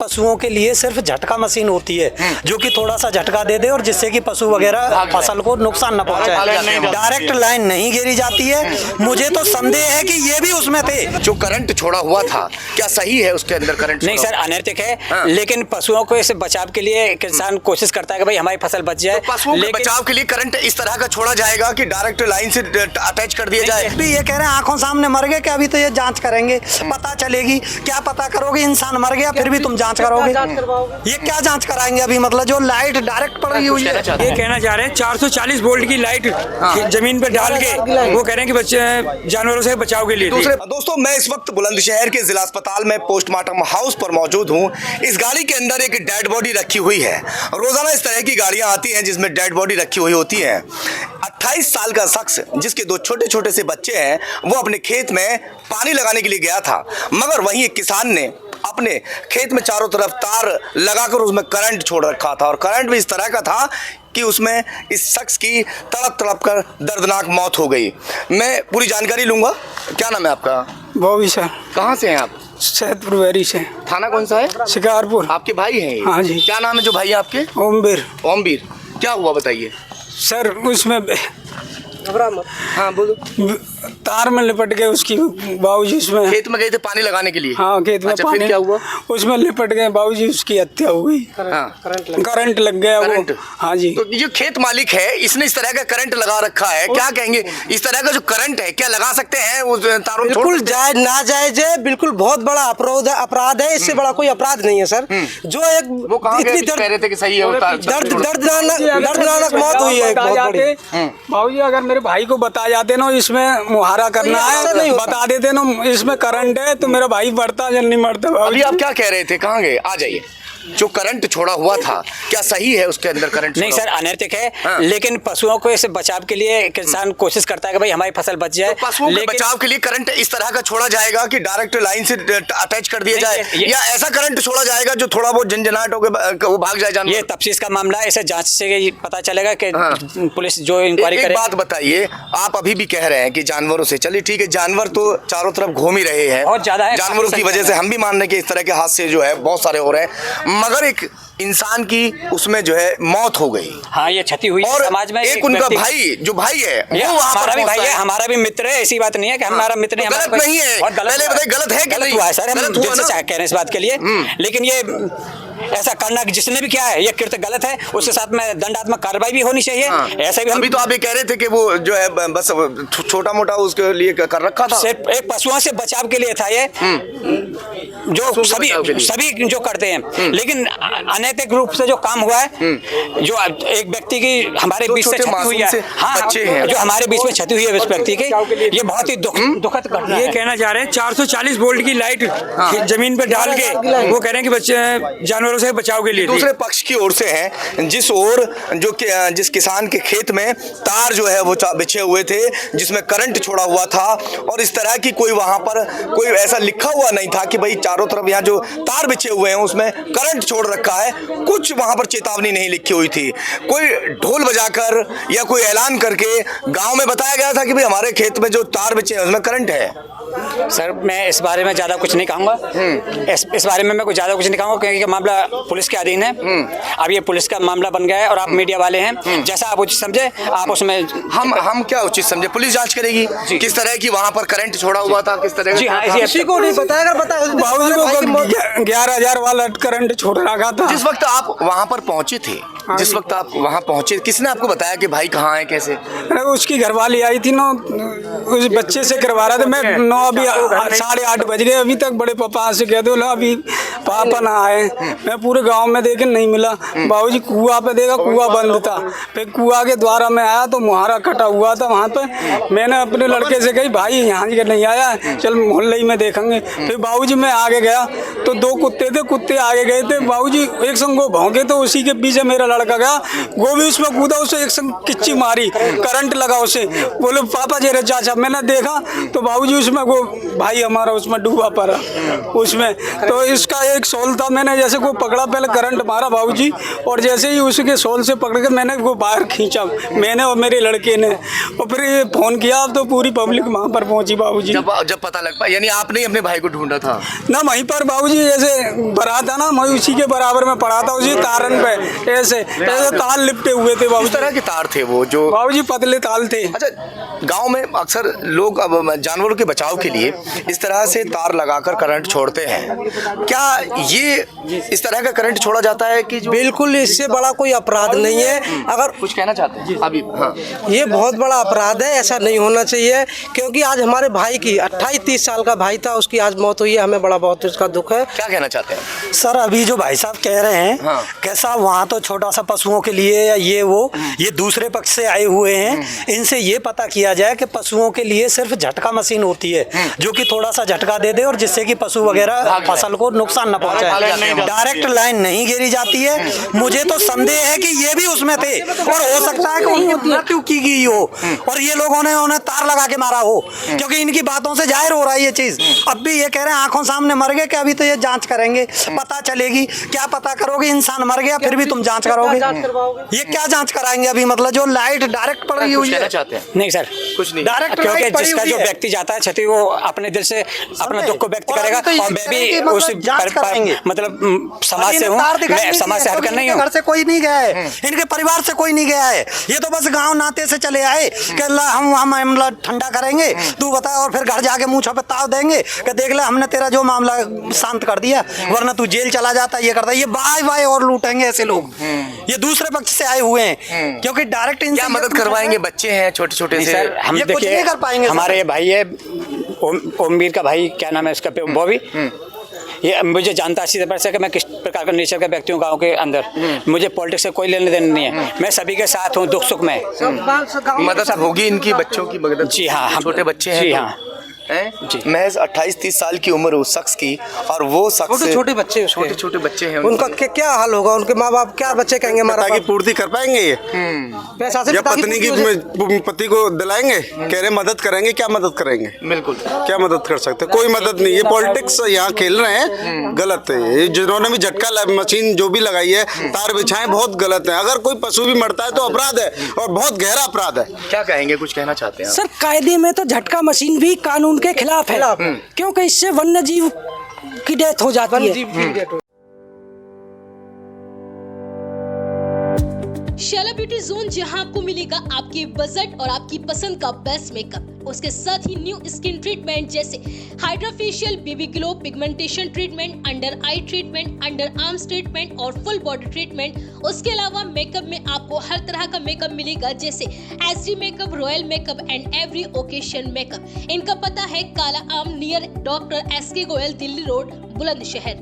पशुओं के लिए सिर्फ झटका मशीन होती है जो कि थोड़ा सा झटका दे दे और जिससे कि पशु वगैरह फसल को नुकसान न पहुंचाए। डायरेक्ट लाइन नहीं घेरी जाती है। मुझे तो संदेह है कि ये भी उसमें थे। जो करंट छोड़ा हुआ था क्या सही है उसके अंदर करंट? नहीं सर, अनैतिक है। लेकिन पशुओं को इसे बचाव के लिए किसान कोशिश करता है कि भाई हमारी फसल बच जाए। तो पशुओं के बचाव के लिए करंट इस तरह का छोड़ा जाएगा कि डायरेक्ट लाइन से अटैच कर दिया जाए? भी ये कह रहे हैं आंखों सामने मर गए, क्या अभी तो ये जांच करेंगे, पता चलेगी। क्या पता करोगे इंसान मर गया फिर भी तुम जांच करोगे? ये क्या जांच कराएंगे अभी? मतलब जो लाइट डायरेक्ट पड़ रही हुई है, ये कहना चाह रहे हैं 440 वोल्ट की लाइट जमीन पे डाल के वो कह रहे हैं कि बच्चे जानवरों से बचाव के लिए। दूसरे दोस्तों, मैं इस वक्त बुलंदशहर के जिला अस्पताल में पोस्टमार्टम हाउस पर मौजूद हूँ। इस गाड़ी के अंदर एक डेड बॉडी रखी हुई है। रोजाना इस तरह की गाड़ियां आती हैं जिसमें डेड बॉडी रखी हुई होती है। 28 साल का शख्स जिसके दो छोटे छोटे से बच्चे हैं वो अपने खेत में पानी लगाने के लिए गया था, मगर वहीं एक किसान ने अपने खेत में चारों तरफ तार लगाकर उसमें करंट छोड़ रखा था और करंट भी इस तरह का था कि उसमें इस शख्स की तड़प तड़प कर दर्दनाक मौत हो गई। मैं पूरी जानकारी लूंगा। क्या नाम है आपका? बॉबी सर। कहाँ से हैं आप? सैदपुर वैरी से। थाना कौन सा है? शिकारपुर। आपके भाई हैं ये? हाँ जी। क्या नाम है जो भाई आपके? ओमबीर। ओमबीर। क्या हुआ बताइए सर उसमें हाँ बोलो। तार में लिपट गए उसकी बाबूजी। उसमें खेत में गए थे पानी लगाने के लिए? हाँ खेत में अच्छा, पानी। फिर क्या हुआ? उसमें लिपट गए बाबूजी, उसकी हत्या हो गई। करंट लग गया वो। हाँ जी। तो ये खेत मालिक है, इसने इस तरह का करंट लगा रखा है, क्या कहेंगे? इस तरह का जो करंट है क्या लगा सकते हैं उस तारों? बिल्कुल जायज नाजायज है, बिल्कुल बहुत बड़ा अपराध है। इससे बड़ा कोई अपराध नहीं है सर। जो एक वो कहाँ इतनी कह रहे थे कि सही है दर्दनाक मौत हुई है। बाबूजी अगर मेरे भाई को बता जाते ना इसमें मुहारा करना है, बता देते ना इसमें करंट है तो मेरा भाई मरता या नहीं मरता। अभी आप क्या कह रहे थे? कहाँ गए? आ जाइए। जो करंट छोड़ा हुआ था क्या सही है उसके अंदर करंट? नहीं सर, अनैतिक है। लेकिन पशुओं को इसे बचाव के लिए किसान कोशिश करता है कि भाई हमारी फसल बच जाए। तो पशुओं के बचाव के लिए करंट इस तरह का छोड़ा जाएगा कि डायरेक्ट लाइन से अटैच कर दिया जाए, या ऐसा करंट छोड़ा जाएगा जो थोड़ा बहुत झंझनाट हो के वो भाग जाए जानवर? ये तफ्तीश का मामला है, इसे जांच से पता चलेगा कि पुलिस जो इंक्वायरी करे। एक बात बताइए, आप अभी भी कह रहे हैं कि जानवरों से, चलिए ठीक है, जानवर तो चारों तरफ घूम ही रहे हैं, बहुत ज्यादा है। जानवरों की वजह से हम भी मान रहे हैं कि इस तरह के हादसे जो है बहुत सारे हो रहे हैं, मगर एक इंसान की उसमें जो है मौत हो गई। हाँ, ये क्षति हुई और समाज में। एक उनका भाई जो भाई है वो हमारा भी भाई है, हमारा भी मित्र है। ऐसी बात नहीं है कि हमारा मित्र नहीं। गलत नहीं है, पहले बताइए गलत है कि गलत हुआ है सर, हम दिल से कह रहे हैं इस बात के लिए। लेकिन ये ऐसा करना जिसने भी किया है ये कृत्य गलत है, उसके साथ में दंडात्मक कार्रवाई भी होनी चाहिए। ऐसा भी अभी तो आप ये कह रहे थे कि वो जो है बस छोटा मोटा उसके लिए कर रखा था, सिर्फ एक पशुओं से बचाव के लिए था ये, जो सभी जो करते हैं। लेकिन अनैतिक रूप से जो काम हुआ है, जो एक व्यक्ति की हमारे बीच से क्षति हुई है, बच्चे हैं जो हमारे बीच में क्षति हुई है इस व्यक्ति की, ये बहुत ही दुखद घटना है। ये कहना चाह रहे हैं 440 वोल्ट की लाइट जमीन पे डाल के वो कह रहे हैं कि बच्चे जानवरों से बचाव के लिए। दूसरे पक्ष की ओर से है, जिस ओर जिस किसान के खेत में तार जो है वो बिछे हुए थे जिसमें करंट छोड़ा हुआ था, और इस तरह की कोई वहां पर कोई ऐसा लिखा हुआ नहीं था कि भाई चारों तरफ यहाँ जो तार बिछे हुए हैं उसमें करंट छोड़ रखा है, कुछ वहां पर चेतावनी नहीं लिखी हुई थी। कोई ढोल बजाकर या कोई ऐलान करके गांव में बताया गया था कि भाई हमारे खेत में जो तार बिछे हैं उसमें करंट है। सर मैं इस बारे में ज्यादा कुछ नहीं कहूँगा। इस बारे में मैं कुछ ज्यादा कुछ नहीं कहूँगा क्योंकि मामला पुलिस के अधीन है। अब ये पुलिस का मामला बन गया है और आप मीडिया वाले हैं, जैसा आप उचित समझे आप उसमें। हम क्या उचित समझे? पुलिस जांच करेगी किस तरह की वहां पर करंट छोड़ा हुआ था, किस तरह। जी हाँ, किसी को नहीं बताया। बाबूजी को 11,000 वाला करंट छोड़ रखा था। जिस वक्त आप वहां पर पहुंचे थे, जिस वक्त आप वहां पहुंचे, किसने आपको बताया कि भाई कहाँ है, कैसे? उसकी घरवाली आई थी ना, उस बच्चे से करवा रहा था। मैं अभी 8:30 बज गए, अभी तक बड़े पापा से कह दो अभी पापा ना आए। मैं पूरे गांव में देखे नहीं मिला। बाबूजी कुआं पे देखा, कुआं बंद था। फिर कुआं के द्वारा में आया तो मुहारा कटा हुआ था वहाँ पे। मैंने अपने लड़के से कही भाई यहाँ नहीं आया, चल मोहल्ले ही में देखेंगे। फिर बाबूजी मैं आगे गया तो 2 कुत्ते थे, कुत्ते आगे गए थे। बाबूजी एक संग वो भौंके तो उसी के पीछे मेरा लड़का गया, वो भी उसमें कूदा, उसे एक संग किच्ची मारी, करंट लगा उसे। बोले पापा जेरे चाचा। मैंने देखा तो बाबूजी उसमें वो भाई हमारा उसमें डूबा पड़ा उसमें। तो इसका एक सोल था, मैंने जैसे को पकड़ा, पहले करंट मारा बाबूजी, और जैसे ही उसके सोल से पकड़ के मैंने वो बाहर खींचा, मैंने और मेरे लड़के ने। और फिर ये फोन किया तो पूरी पब्लिक वहाँ पर पहुंची बाबूजी। जब पता लग पाया, यानी आपने अपने भाई को ढूंढा था? ना वहीं पर बाबूजी ऐसे भरा था ना, मैं उसी के बराबर में पड़ा था, उसी तारन पे ऐसे तार लिपटे हुए थे बाबू। उस तरह के तार थे वो जो बाबूजी पतले तार थे। अच्छा, गांव में अक्सर लोग अब जानवरों के बचाव के लिए इस तरह से तार लगाकर करंट छोड़ते हैं, क्या ये इस तरह का करंट छोड़ा जाता है कि जो बिल्कुल इससे बड़ा कोई अपराध नहीं है। अगर कुछ कहना चाहते हैं अभी? हाँ, ये बहुत बड़ा अपराध है, ऐसा नहीं होना चाहिए, क्योंकि आज हमारे भाई की 28-30 साल का भाई था, उसकी आज मौत हुई है, हमें बड़ा बहुत उसका दुख है। क्या कहना चाहते हैं? सर अभी जो भाई साहब कह रहे हैं हाँ। कैसा वहाँ तो छोटा सा पशुओं के लिए या ये वो, ये दूसरे पक्ष से आए हुए हैं, इनसे ये पता किया जाए कि पशुओं के लिए सिर्फ झटका मशीन होती है जो कि थोड़ा सा झटका दे दे और जिससे कि पशु वगैरह फसल को नुकसान न पहुंचाए। डायरेक्ट लाइन नहीं घेरी जाती है। मुझे तो संदेह है कि ये भी उसमें थे और हो सकता है कि उनकी मृत्यु की गई हो और ये लोगों ने उन्हें तार लगा के मारा हो, क्योंकि इनकी बातों से जाहिर हो रहा है ये चीज। अब भी ये कह रहे हैं आंखों सामने मर गए कि अभी तो ये जांच करेंगे, पता चलेगी। क्या पता करोगे? इंसान मर गया फिर भी तुम जांच करोगे? ये क्या जांच कराएंगे अभी? मतलब जो लाइट डायरेक्ट पड़ रही हुई है। चाहते हैं? नहीं सर, कुछ नहीं, डायरेक्ट क्योंकि जिसका जो व्यक्ति जाता है क्षति वो अपने दिल से अपना दुख को व्यक्त करेगा और मैं भी उस मतलब समाज से हूँ, मैं समाज से हटकर नहीं हूँ। घर से कोई नहीं गया है, इनके परिवार से कोई नहीं गया है, ये तो बस गांव नाते से चले आए कि अल्लाह हम मामला ठंडा करेंगे, तू बता, और फिर घर जाके मुंह पे ताव देंगे कि देख ले हमने तेरा जो मामला शांत कर दिया, वरना तू जेल चला जाता, ये करता। ये बाय बाय और लूटेंगे ऐसे लोग, ये दूसरे पक्ष से आए हुए हैं, क्योंकि डायरेक्ट इनसे क्या मदद करवाएंगे? बच्चे हैं छोटे छोटे से, हम ये कुछ नहीं कर पाएंगे। हमारे भाई है ओमवीर का भाई, क्या नाम है उसका, बॉबी, ये मुझे जानता अच्छी तरह से कि मैं किस प्रकार का नेचर का व्यक्ति हूँ गाँव के अंदर। मुझे पॉलिटिक्स से कोई लेने देने नहीं है, मैं सभी के साथ हूँ दुख सुख में। मदद होगी इनकी बच्चों की मदद? जी हाँ, हम छोटे बच्चे हैं जी तो? हाँ जी, महज 28-30 साल की उम्र उस शख्स की, और वो शख्स छोटे बच्चे, छोटे छोटे बच्चे हैं, उनका क्या हाल होगा? उनके माँ बाप क्या बच्चे कहेंगे हमारा की पूर्ति कर पाएंगे ये? पैसा से या पत्नी की पति को दिलाएंगे? कह रहे मदद करेंगे, क्या मदद करेंगे? बिल्कुल क्या मदद कर सकते? कोई मदद नहीं। ये पॉलिटिक्स यहाँ खेल रहे हैं, गलत है। ये जिन्होंने भी झटका मशीन जो भी लगाई है, तार बिछाए, बहुत गलत है। अगर कोई पशु भी मरता है तो अपराध है और बहुत गहरा अपराध है। क्या कहेंगे? कुछ कहना चाहते हैं? सर कायदे में तो झटका मशीन भी कानून के खिलाफ है, क्योंकि इससे वन्य जीव की डेथ हो जाती है। शैला ब्यूटी जोन, जहां आपको मिलेगा आपके बजट और आपकी पसंद का बेस्ट मेकअप, उसके साथ ही न्यू स्किन ट्रीटमेंट जैसे hydra facial, baby glow, pigmentation treatment, under eye treatment, under arms treatment और फुल बॉडी ट्रीटमेंट। उसके अलावा मेकअप में आपको हर तरह का मेकअप मिलेगा, जैसे SD makeup, royal makeup and every occasion makeup. इनका पता है काला आम near doctor SK Goyal, Delhi road, Bulandshahr.